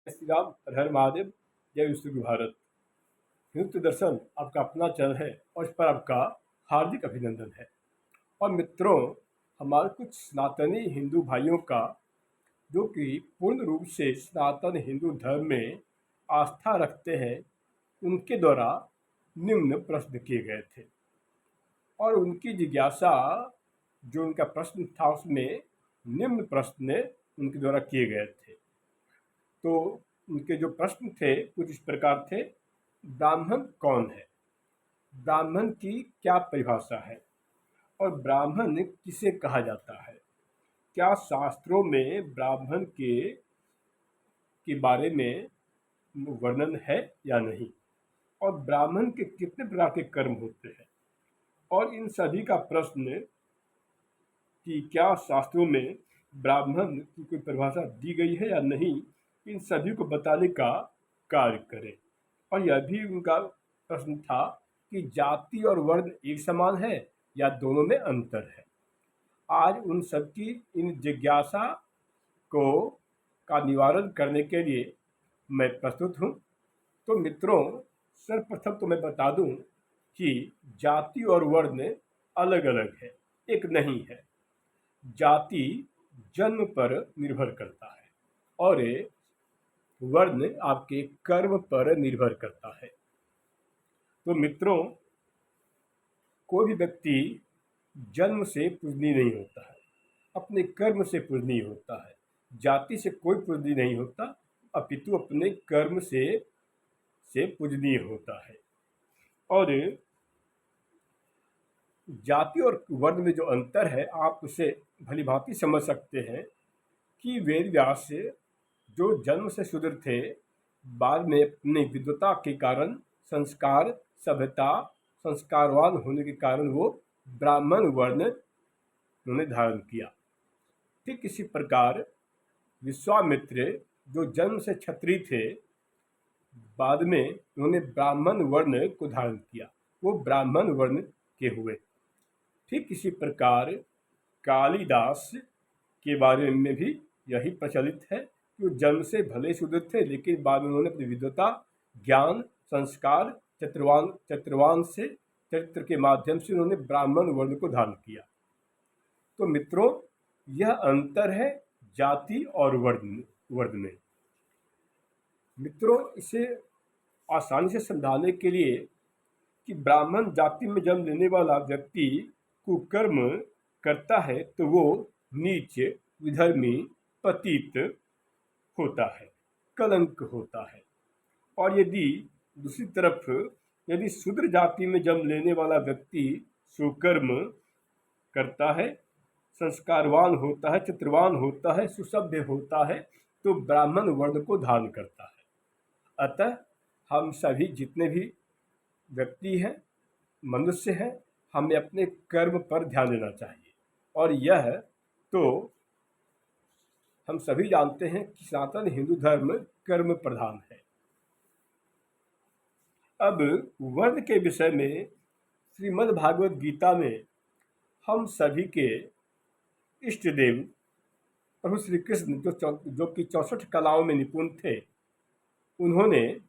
श्री राम, हर हर महादेव, जय विश्व भारत। हिंदुत्व दर्शन आपका अपना चैनल है और इस पर आपका हार्दिक अभिनंदन है। और मित्रों, हमारे कुछ सनातनी हिंदू भाइयों का जो कि पूर्ण रूप से सनातन हिंदू धर्म में आस्था रखते हैं, उनके द्वारा निम्न प्रश्न किए गए थे। और उनकी जिज्ञासा, जो उनका प्रश्न था, उसमें निम्न प्रश्न उनके द्वारा किए गए थे। तो उनके जो प्रश्न थे कुछ इस प्रकार थे। ब्राह्मण कौन है? ब्राह्मण की क्या परिभाषा है? और ब्राह्मण किसे कहा जाता है? क्या शास्त्रों में ब्राह्मण के बारे में वर्णन है या नहीं? और ब्राह्मण के कितने प्रकार के कर्म होते हैं? और इन सभी का प्रश्न कि क्या शास्त्रों में ब्राह्मण की कोई परिभाषा दी गई है या नहीं, इन सभी को बताने का कार्य करें। और यह भी उनका प्रश्न था कि जाति और वर्ण एक समान है या दोनों में अंतर है। आज उन सब की इन जिज्ञासा को का निवारण करने के लिए मैं प्रस्तुत हूँ। तो मित्रों, सर्वप्रथम तो मैं बता दूं कि जाति और वर्ण अलग अलग है, एक नहीं है। जाति जन्म पर निर्भर करता है और वर्ण आपके कर्म पर निर्भर करता है। तो मित्रों, कोई भी व्यक्ति जन्म से पूजनीय नहीं होता है, अपने कर्म से पूजनीय होता है। जाति से कोई पूजनीय नहीं होता, अपितु अपने कर्म से पूजनीय होता है। और जाति और वर्ण में जो अंतर है, आप उसे भली भांति समझ सकते हैं कि वेद व्यास जो जन्म से शूद्र थे, बाद में अपनी विद्वता के कारण, संस्कार, सभ्यता, संस्कारवान होने के कारण वो ब्राह्मण वर्ण उन्होंने धारण किया। ठीक इसी प्रकार विश्वामित्र जो जन्म से क्षत्रिय थे, बाद में उन्होंने ब्राह्मण वर्ण को धारण किया, वो ब्राह्मण वर्ण के हुए। ठीक इसी प्रकार कालिदास के बारे में भी यही प्रचलित है कि वो जन्म से भले शूद्र थे, लेकिन बाद में उन्होंने अपनी विद्वता, ज्ञान, संस्कार, चतुर्वान से चरित्र के माध्यम से उन्होंने ब्राह्मण वर्ण को धारण किया। तो मित्रों, यह अंतर है जाति और वर्ण में। मित्रों, इसे आसानी से समझाने के लिए कि ब्राह्मण जाति में जन्म लेने वाला व्यक्ति कुकर्म करता है तो वो नीच, विधर्मी, पतित होता है, कलंक होता है। और यदि दूसरी तरफ यदि शूद्र जाति में जन्म लेने वाला व्यक्ति सुकर्म करता है, संस्कारवान होता है, चित्रवान होता है, सुसभ्य होता है, तो ब्राह्मण वर्ण को धारण करता है। अतः हम सभी जितने भी व्यक्ति हैं, मनुष्य हैं, हमें अपने कर्म पर ध्यान देना चाहिए। और यह तो हम सभी जानते हैं कि सनातन हिंदू धर्म कर्म प्रधान है। अब वर्ण के विषय में श्रीमद् भागवत गीता में हम सभी के इष्ट देव प्रभु श्री कृष्ण जो कि 64 कलाओं में निपुण थे, उन्होंने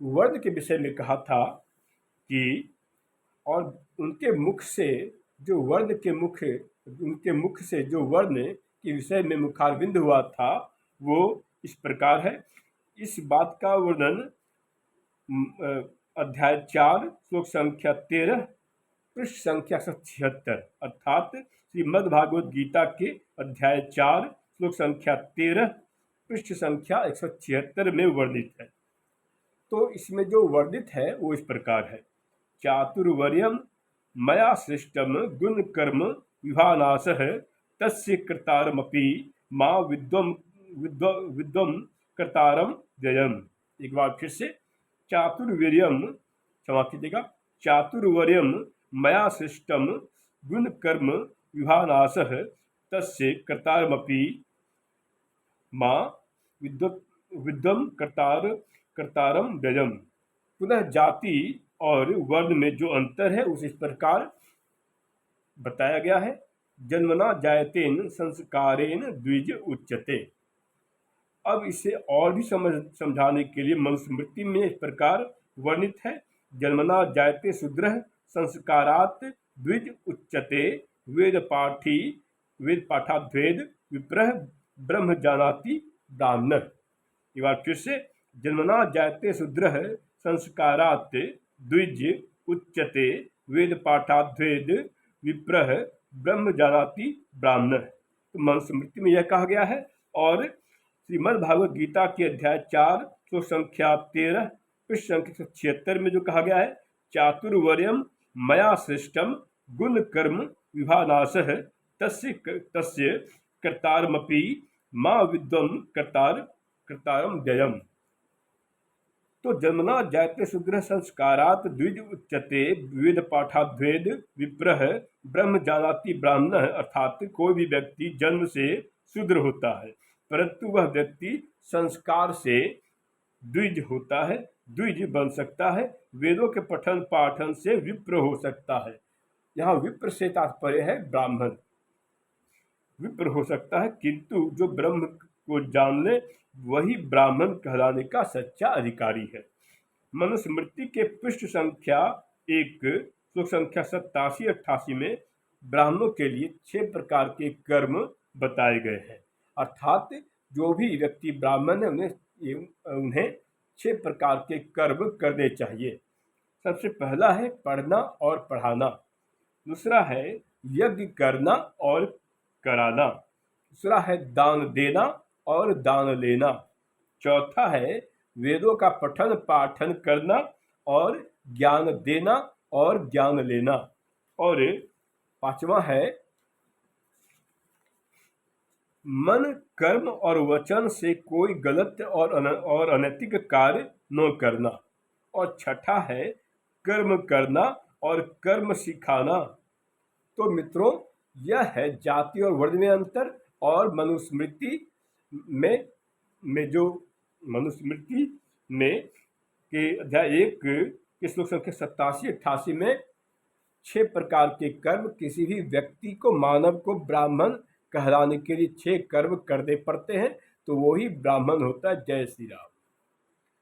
वर्ण के विषय में कहा था कि और उनके मुख से जो वर्ण के विषय में मुखारविंद हुआ था, वो इस प्रकार है। इस बात का वर्णन अध्याय 4 श्लोक संख्या 13 पृष्ठ संख्या 176 अर्थात श्रीमद् भागवत गीता के अध्याय 4 श्लोक संख्या 13 पृष्ठ संख्या 176 में वर्णित है। तो इसमें जो वर्णित है वो इस प्रकार है। चातुर्वर्यम मया सृष्टम गुण कर्म विभानाशः तस्य कर्तारमपि मां विद्वम कर्तारम व्ययम्। एक बार फिर से, चातुर्वर्यम, क्षमा कीजिएगा, चातुर्वर्यम मया सृष्टम गुण कर्म विभानाशः तस्य कर्तारमपि मां विद्वम कर्तारम व्ययम्। पुनः जाति और वर्ण में जो अंतर है उस इस प्रकार बताया गया है। जन्मना जायतेन संस्कारेण द्विज उच्यते। अब इसे और भी समझाने के लिए मनुस्मृति में इस प्रकार वर्णित है। जन्मना जायते शूद्रः संस्कारात् द्विज उच्यते वेद पाठाद्वेद विप्रः ब्रह्म जानाति ब्राह्मणः। एक बार फिर से, जन्मना जायते शूद्रः संस्कारात् द्विज उच्यते वेद पाठाद्वेद विप्रः ब्रह्म जानाति ब्राह्मणः। तो मनुस्मृति में यह कहा गया है। और श्रीमद् भागवत गीता के अध्याय 4 श्लोक संख्या 13 पृष्ठ संख्या 176 में जो कहा गया है, चातुर्वर्यम मया सृष्टम गुण कर्म विभानाशः तस्य कर्तारमपि मा विद्वं कर्तारम व्ययम्। तो जन्मना जायते शूद्रः संस्कारात् द्विज उच्यते वेद पाठाद्वेद विप्रः ब्रह्म जानाति ब्राह्मणः। अर्थात कोई भी व्यक्ति जन्म से शूद्र होता है, परंतु वह व्यक्ति संस्कार से द्विज होता है, द्विज बन सकता है, वेदों के पठन पाठन से विप्र हो सकता है। यहाँ विप्र से तात्पर्य है ब्राह्मण, विप्र हो सकता है, किंतु जो ब्रह्म को जान ले वही ब्राह्मण कहलाने का सच्चा अधिकारी है। मनुस्मृति के पृष्ठ संख्या 1 श्लोक संख्या 87-88 में ब्राह्मणों के लिए 6 प्रकार के कर्म बताए गए हैं। अर्थात जो भी व्यक्ति ब्राह्मण है उन्हें 6 प्रकार के कर्म करने चाहिए। सबसे पहला है पढ़ना और पढ़ाना, दूसरा है यज्ञ करना और कराना, दूसरा है दान देना और दान लेना, चौथा है वेदों का पठन पाठन करना और ज्ञान देना और ज्ञान लेना, और पांचवा है मन कर्म और वचन से कोई गलत और अनैतिक कार्य न करना, और छठा है कर्म करना और कर्म सिखाना। तो मित्रों, यह है जाति और वर्ण में अंतर। और मनुस्मृति में जो मनुस्मृति में के अध्याय 1 के श्लोक संख्या 87-88 में 6 प्रकार के कर्म किसी भी व्यक्ति को, मानव को ब्राह्मण कहलाने के लिए 6 कर्म करने पड़ते हैं, तो वो ही ब्राह्मण होता है। जय श्री राम।